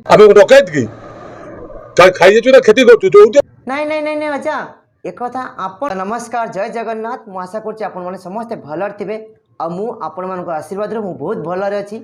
आमे डकैत की खाई ना खेती कर नाई नाई नाई नाई अजा एक कथा आप नमस्कार जय जगन्नाथ मु आशा करुच्ची आपण मैंने समस्ते भलर थे आपण मान आशीर्वाद मु बहुत भलरे अच्छी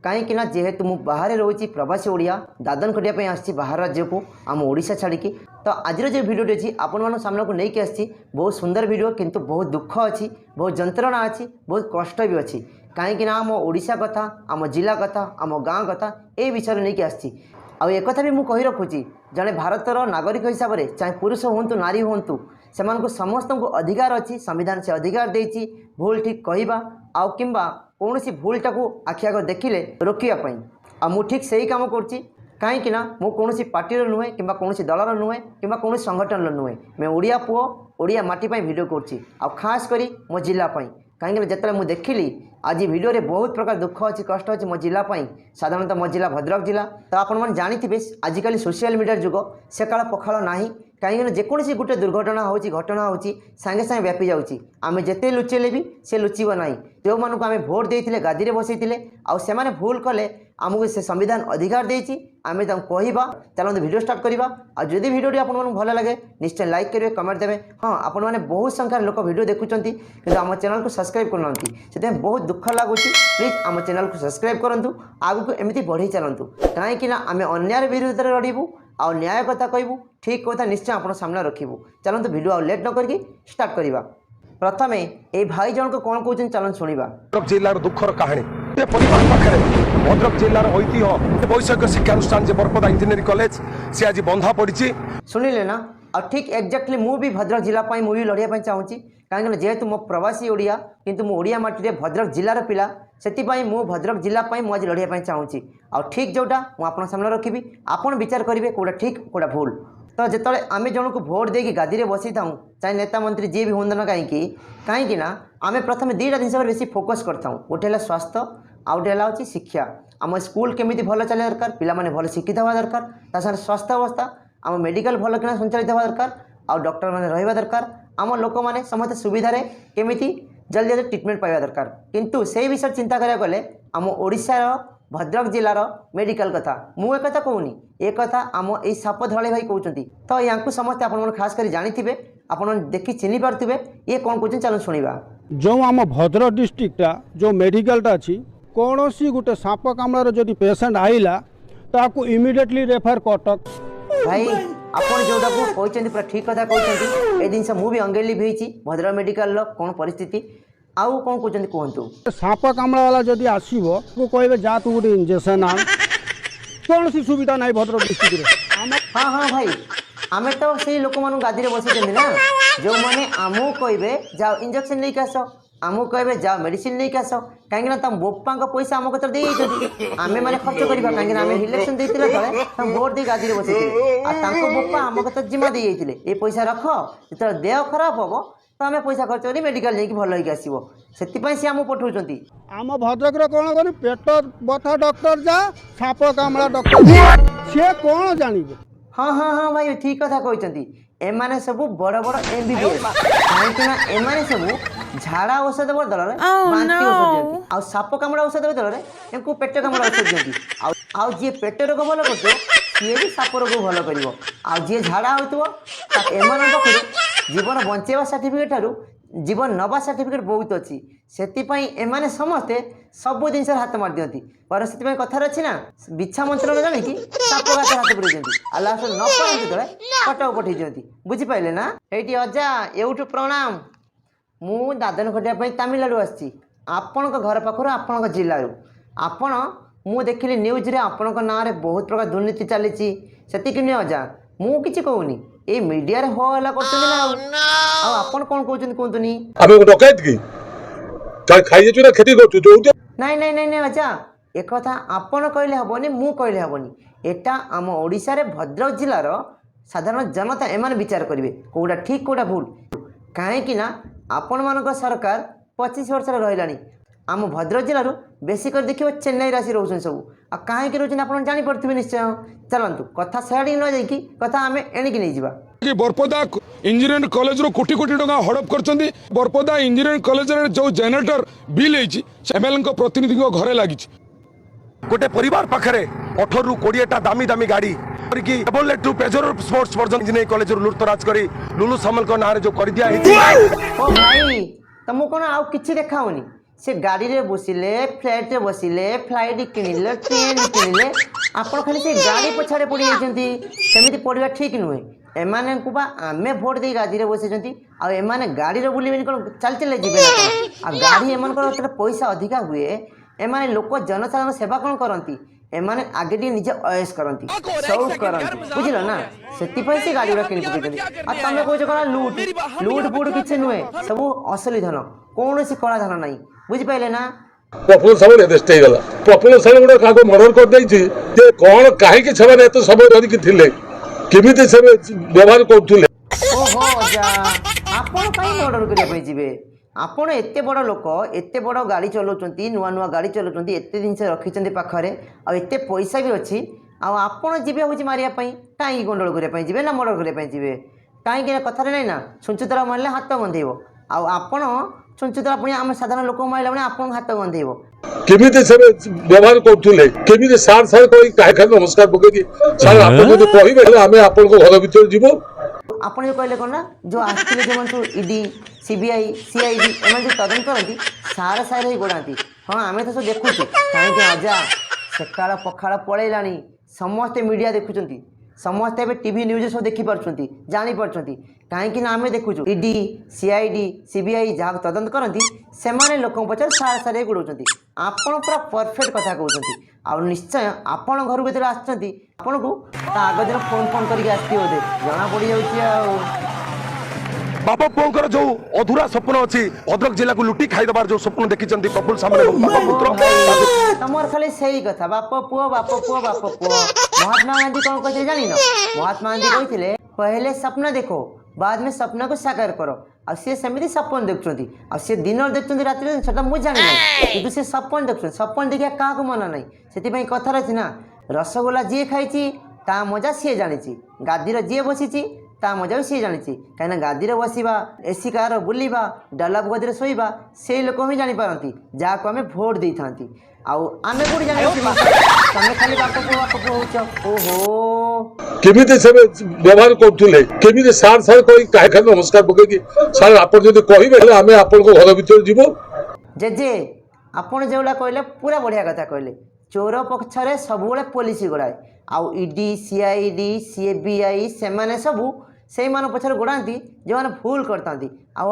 कहीं जेहेतु मु बाहर रोची प्रवासी ओडिया दादन खटिया आसी बाहर राज्य को आम ओडिशा छाड़ी तो आज जो भिडियो अच्छी आपण मान सामने को लेकिन आसी बहुत सुंदर भिडियो किंतु बहुत दुख अच्छी बहुत जंत्रणा अच्छी बहुत कष्ट भी अच्छी कहीं आम ओडिशा कथा आम जिला कथा आम गाँ कथा ये विषय नहीं आसी आउ एक भी मुझे कही रखुची जड़े भारतर नागरिक हिसाब से चाहे पुरुष हूँ नारी हूँ से समस्त को अधिकार अच्छी संविधान से अधिकार देती भूल ठीक कहवा आउ कि कौन भूल टाक आखि आग देखिले रोकवाई आ मु ठीक से ही कम करुँची कहीं मु कौन पार्टी नुहे कि कौन दलर नुहे कि कौन संगठन नुहे मैं ओडिया पुओ ओडिया माटी भिडियो करुँची आ खास करी मो जिलापाई कहीं जिते मुझे देखिली आज भिडियो रे बहुत प्रकार दुख अच्छी कष्ट अच्छी मो जिलापाई साधारणतः मो जिला भद्रक जिला तो आपने जानी आजिकल सोशल मीडिया जुग से काल पखाड़ ना कहीं जेकोसी गोटे दुर्घटना हो घटना हो सागे सागे व्यापी जाऊँगी आम जिते लुचेले भी से लुचब ना जो मानक आम भोट देते गादी में बसई आने भूल कले आमको से संविधान अधिकार देती आम कहवा चलते वीडियो स्टार्ट करवा आदि भिडियो आपको भल लगे निश्चय लाइक करेंगे कमेंट देवे हाँ आपण मैंने बहुत संख्यार लोक वीडियो देखुं कि आम चैनल को सब्सक्राइब करना से बहुत दुख लगुच प्लीज आम चैनल को सब्सक्राइब करूँ आगे एमती बढ़ई चलतु कहीं आम अन्याय विरुद्ध लड़ू आ न्याय कथा कहूँ ठीक कथा निश्चय आप सामने रखू चलते भिडियो आ लेट न करके स्टार्ट करवा प्रथम ये भाई जन को कौन कहते चलन शुणा भद्रक जिलार दुखर कहानी पाखे भद्रक जिलार ऐतिह्य वैषयिक शिक्षानुष्ठान जे बरपदा इंजीनियरिंग कॉलेज से आज बंधा पड़ी शुणिले ना आ ठीक एक्जाक्टली मु भी भद्रक जिलापाई मु भी लड़िया चाहूँगी कहीं जेहेतु मो प्रवासी ओडिया किंतु मो ओडिया माटी भद्रक जिलार पिला से मु भद्रक जिलापाई मु आज लड़िया चाहूँगी आ ठीक जोटा मुझे सामने रखी आपड़ विचार करेंगे कौटा ठीक कौटा भूल तो जिते आम जन को भोट देकी गादी में बसई था चाहे नेता मंत्री जी भी हूँ ना कहीं आम प्रथम दुईटा जिन बेसी फोकस करता गोटे है स्वास्थ्य आउ गोटे है शिक्षा आम स्कूल केमी भल चलने दरकार पिला भल शिक्षित हवा दरकार ता स्वास्थ्य अवस्था आम मेडिकल भल कि संचालित हवा दरकार आउ डॉक्टर मैंने रहा दरकार आम लोक मैंने समस्त सुविधा केमी जल्दी जल्दी ट्रिटमेंट पाइबा दरकार किंतु से विषय चिंता करा गले आम ओडिशार भद्रक जिलार मेडिकल कथा मु एक कथा कहूनी एक कथा आम ये साप धड़े भाई कहते तो या समस्ते आप खास कर जानी आप देखी चिन्ह पारे ये कौन कहते चलो शुणा जो आम भद्रक डिस्ट्रिक्ट जो मेडिकलटा अच्छी कौन सी गोटे साप कामड़ार जदि पेसेंट आईला ताकू इमिडिएटली रेफर कटक भाई आपन जोटा को कहते पूरा ठीक कथा कहते ए जिन मुझे अंगेली भी भद्रक मेडिकल कौन परिस्थिति आउ कौन कहते कहतु साप कामड़ा वाला जदि आसो कहे जा तू गोटे इंजेक्शन आ कौन सी सुविधा ना भद्रक डिस्ट्रिक्ट हाँ हाँ भाई आम तो से लोक मान गादी में बसई ना जो मैंने आमको कहे जाओ इंजेक्शन नहीं आस आमको कहे जाओ मेडिसिन नहीं आस कहीं बोपा पैसा आम कतर दे आम मैंने खर्च करवा कहीं आम इलेक्शन देते तले भोट दे गादी में बसई बोपा आम कतर जिम्मा दे जाते ये पैसा रख जो देह खराब हम तो आम पैसा खर्च कर मेडिकल जाकि भल होगी आसो से आम पठाऊँ आम भद्रक कौन कर पेट बथा डॉक्टर जा साप कामड़ा डॉक्टर सी कौन जानवे हाँ हाँ हाँ भाई ठीक कथा कहते एमाने सब बड़ बड़ MBBS कहीं एमाने सब झाड़ा औषध बदल बांति औषध दिखती आ साप कामड़ा औषध बदल इनको पेट कामड़ा औषध दिखती आउ जी पेट रोग भल कर सी भी साप रोग भल कर आ जी झाड़ा हो एम जीवन बंचेवा सर्टिफिकेट ठारू जीवन नवा सर्टिफिकेट बहुत अच्छी से एमाने समस्ते सब जिन हाथ मार दिखती पर से कथार अच्छी ना बिछा मंत्र जाने कि साप गाछ हाथ पुरे दिखती आ लास्ट न पाते कटक पठे दिखती बुझिपारे ना ये अजा एवठू प्रणाम मु दादन खटिया तामिलनाडु आसी आपण घर पाखर आपण जिलू आपण मु देखिली न्यूज रे आपण ना बहुत प्रकार दुर्नीति चली से अजा मु किसी कहूनी ये मीडिया रे हो हला करछन ना आपण कोन कहउछन कोंतनी आमे डकैत की खाई ना खेती कर नाई नाई नाई नाई अच्छा एक कथा आपण कहले हबनी मु कहले हबनी एटा आम ओडिशा रे भद्रक जिलार साधारण जनता एमान विचार करिवे कोडा ठीक कोडा भूल कहीं ना आपण मानक सरकार 25 वर्ष रही आम भद्रक जिलूर बेसिक देखिए चेन्नई राशि रोचन सब आ कहीं रोचन आप जापे निश्चय चलतु कथा साड़ी न जाकि कथा आम एणिकी नहीं जावा कि बरपदा इंजीनियरिंग कॉलेज रो कोटी कोटी टका हड़प करछंती बरपदा इंजीनियरिंग कॉलेज रे जो जनरेटर बिल एमएलए प्रतिनिधि घरे लगी गोटे परिवार पाखरे 18 रु 20 दामी दामी गाड़ी टू पेजर स्पोर्ट्स पर्यटन इंजीनियरिंग कॉलेज लुटतराज करी लुलु सामल को नारे जो कर दिया ओ भाई तुमको कौन आउ किछि देखाओनी से गाड़ी रे बसिले फ्लाइट रे बसिले फ्लाइट किनिले ट्रेन किनिले आपण खाली से गाड़ी पछाड़े पड़ी जाइछंती सेमिति पड़िया ठीक नुहे एमाने को बा आमे वोट दे गाड़ी रे बसिछंती आ एमाने गाड़ी रे बुलिबेनी कोन चल चले जिबे आ गाड़ी एमान को पैसा अधिका हुए एमाने लोक जनसाधारण सेवा कोन करंती एमाने आगे टी निजे अयस करंती सब करंती बुझिलो ना सेति पैसे गाड़ी रे किनि पकेतनी आ तमे कोइ जगह लूट फूट किछि नुहे सब असली धन कोनोसी कला धन नाही बुझि पाइले ना पपुलर सब रेस्ट हे गला पपुलर सब गुडा काको मर्डर कर दै छी जे कोन काहे के छबा एत सब धरि कि थिले केमिति सब व्यवहार करथुले ओहो जा आपण काई मर्डर करिया पई जिवे आपण एते बड़ लोक एते बड़ गाड़ी चलाउचंती नुआ नुआ गाड़ी चलाउचंती एते दिन से रखिचंती पाखरे आ एते पैसा भी अछि आ आपण जिबे होची मारिया पई काई गंडोल करिया पई जिबे ना मर्डर करिया पई जिबे काई के कथा नै ना सुंचुतरा मारले हाथ बंधेइबो आ आपण सुंचुतरा पुणी आम साधारण लोक मारले माने आपण हाथ बंधेइबो केमिति सब व्यवहार करथुले केमिति सार सार कोई काहे खाली नमस्कार पके कि सार आपण जदि कहिबे हमें आपण को घर भीतर जीवो आपण जो कहले कोन ना जो आस्थिले जे मन ईडी सीबीआई सीआईडी एमन जो तदन करंती सारा सारा ही गोडांती हां आमे तो सब देखुची काहे के अजा सकाळ पखाळ पळेलानी समस्त मीडिया देखुचंती समस्त एबे टीवी न्यूज सब देखि परछंती जानि परछंती काहे कि ना आमे देखुचु ईडी सीआईडी सीबीआई जा तदन करंती सेमाने लोकन पछर सारा सारा गोडौचंती आपण पूरा परफेक्ट कथा कहउचंती आ निश्चय आपण घर भीतर आछंती आपण को ता आगे दिन फोन करके आस्ती होते जना पड़ी जाउची आ बापा पुओंकर जो अधूरा स्वप्न अछि भद्रक जिला को लुटी खाई दबार जो स्वप्न देखिचंती प्रफुल्ल सामने बापा पुत्र तमर खाली सही कथा बाप पुओ महात्मा गांधी कौन कहते जानी न महात्मा गांधी कहते पहले सपना देखो बाद में सपना को साकार करो आ से सेमिति सपन देखुचंती आ से दिन देखुचंती रात्रि सेटा मु जानि नै किंतु से सपन देखुचंती सपन देखिया का को मन नै सेति पई कथा रहछि ना रसगोला जे खाइछि ता मजा से जानिछि गादीर जे बसिछि ता मजा भी सी जानी कहीं गादी बसवा एसी कार बुलवा डलाप गदी शोवा से लोक ही जापारती जहाँ को आम भोट दे था आम कौटी जान तमें खाली बाप पुओ ओहो केमिति सब व्यवहार करथुले केमिति सार सार कोई काहे खाली नमस्कार पके कि सार आपण जदि कहिबे हमें आपण को घर भीतर जीवो जे आपण जेउला कहले पूरा बढ़िया कथा कहले चोर पक्षरे सबुले पुलिस गोड़ाए आउ ईडी सीआईडी सीबीआई सेमाने सबू से मान पछर गोड़ाती जो मैंने भूल करता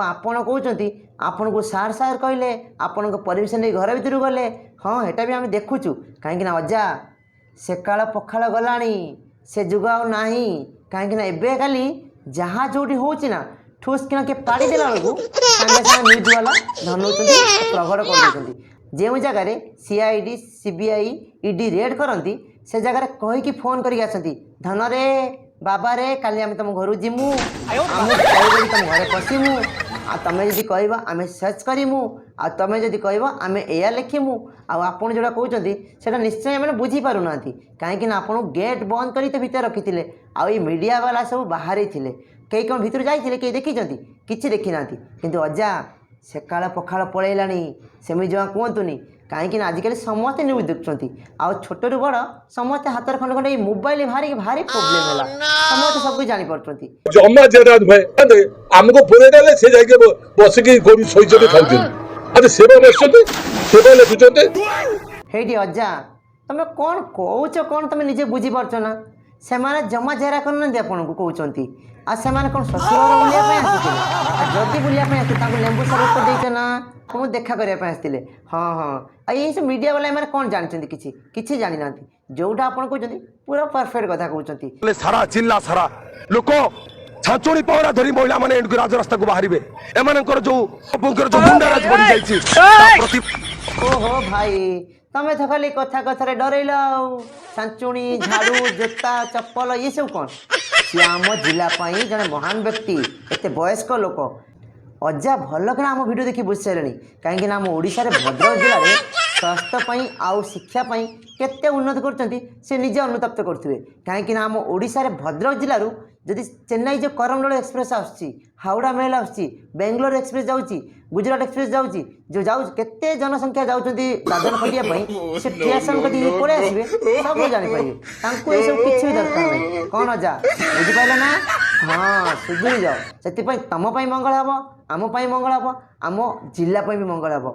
आपण कहते आपण को सार सार कहले आपण को परमिशन नहीं घर भीतर गले हाँ हेटा भी आम देखुचु कहीं अजा से काल पखाड़ गलानी से जुग आना कहीं एबे खाली जहाँ जोटी होची ना ठूस किना के पाड़ी देला बेलू सांगे सांगे न्यूज वाला धनौचंती प्रगट कर जो जगार सीआईडी सीबीआई ईडी रेड करती से जगह कहीकि फोन करके आसती धन रे बाबा रे काली आम तुम घर जीमु आम तुम घर पशिमु आ तमें जदि कह आम सर्च करूँ आ तमें जदि कह आम एया लिखिमु आपड़ जोड़ा कहते से निश्चय मैंने बुझीपार ना कहीं आपको गेट बंद कर भीतर रखी आई मीडिया वाला सब बाहर थे कई कौन भीतर जाइए कई देखी किसी देखी ना कि अजा से काल पखाड़ पलैलानी सेमी जमा कहतुनी कहीं आजिकल समस्त न्यूज देखुं आ छोट रू बड़ समस्त हाथ खंड खंड मोबाइल भारी भारी प्रोब्लेम है समस्त सब कुछ जापार जमा जेरा भाई आमको पूरे डाले से जाके बसिकी गोरी सोईचते खाउछन अरे सेवा बसछते सेवा लेखुछते हेडी अजा तमे कौन कहूच कौन तमे निजे बुझी पारछ ना से जमा जेरा करना आपन को कहउचंती आ से कौन ससुर बुलिया आसते जदि बुलिया आसते लेंबू सरबत कर देछ ना आपको देखा करने आसते हाँ हाँ ये सब मीडिया वाला मैंने कौन जानते किसी जानी ना जोटा आप कहते पूरा परफेक्ट कथा कहते सारा जिला सारा लोक छाचुणी पहरा धरी महिला माने राजरास्ता को बाहर एम जो गुंडाराज बढ़ी जाइए ओहो भाई तमें तो खाली कथा कथा डरल छाचुणी झाड़ू जोता चप्पल ये सब कौन सी आम जिला जड़े महान व्यक्ति एत वयस्क लोक अजा भल कि आम भिडियो देखी बुझी सारे कहीं आम ओडिशा भद्रक जिले में ସ୍ୱାସ୍ଥ୍ୟ ପାଇଁ ଆଉ ଶିକ୍ଷା ପାଇଁ କେତେ ଉନ୍ନତି କରୁଛନ୍ତି ସେ ନିଜେ ଅନୁତପ୍ତ କରୁଥିବେ। କାହିଁକିନା ଆମ ଓଡ଼ିଶାରେ ଭଦ୍ରକ ଜିଲ୍ଲାରୁ ଯଦି ଚେନ୍ନାଇ ଯେଉଁ କରମଣ୍ଡଳ ଏକ୍ସପ୍ରେସ୍ ଆସୁଛି, ହାଉଡ଼ା ମେଲ୍ ଆସୁଛି, ବେଙ୍ଗଲୋର ଏକ୍ସପ୍ରେସ୍ ଯାଉଛି, ଗୁଜରାଟ ଏକ୍ସପ୍ରେସ୍ ଯାଉଛି, ଯେଉଁ ଯାଉଛି କେତେ ଜନସଂଖ୍ୟା ଯାଉଛନ୍ତି ଦାଦନ ଖଟିବା ପାଇଁ, ସେ ଷ୍ଟେସନ୍ କତିକି ପଳେଇ ଆସିବେ, ସବୁ ଜାଣିପାରିବେ। ତାଙ୍କୁ ଏସବୁ କିଛି ବି ଦରକାର ନାହିଁ। କ'ଣ ଯା ବୁଝିପାରିଲେ ନା? ହଁ, ସୁଧୁରି ଯାଅ। ସେଥିପାଇଁ ତମ ପାଇଁ ମଙ୍ଗଳ ହେବ, ଆମ ପାଇଁ ମଙ୍ଗଳ ହେବ, ଆମ ଜିଲ୍ଲା ପାଇଁ ବି ମଙ୍ଗଳ ହେବ।